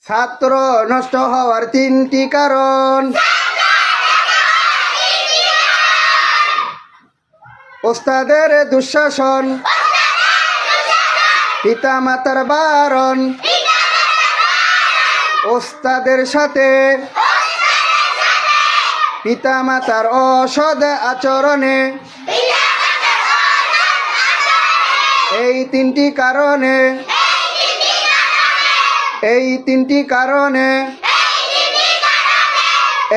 ছাত্র নষ্ট হওয়ার তিনটি কারণ। ওস্তাদের দুঃশাসন, পিতা মাতার বারণ, ওস্তাদের সাথে পিতা মাতার অসৎ আচরণে, এই তিনটি কারণে, এই তিনটি কারণে,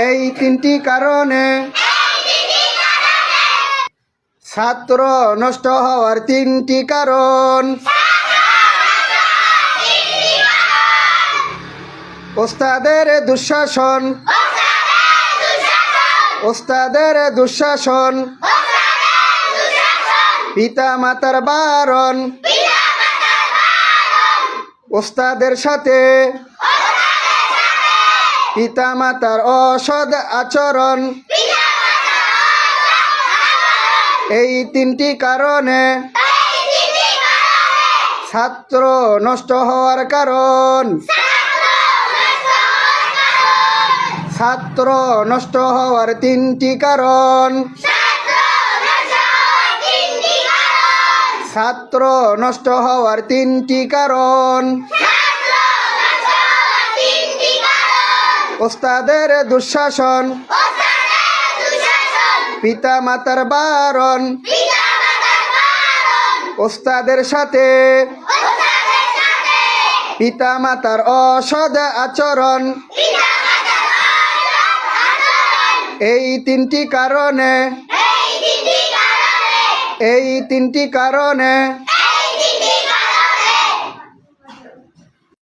এই তিনটি কারণে ছাত্র নষ্ট হওয়ার তিনটি কারণ। ওস্তাদের দুঃশাসন, ওস্তাদের দুঃশাসন, পিতা মাতার বারণ, ওস্তাদের সাথে পিতা মাতার অসৎ আচরণ, এই তিনটি কারণে ছাত্র নষ্ট হওয়ার কারণ। ছাত্র নষ্ট হওয়ার তিনটি কারণ। ছাত্র নষ্ট হওয়ার তিনটি কারণ। ওস্তাদের দুঃশাসন, পিতা মাতার বারণ, ওস্তাদের সাথে পিতা মাতার অসৎ আচরণ, এই তিনটি কারণে, এই তিনটি কারণে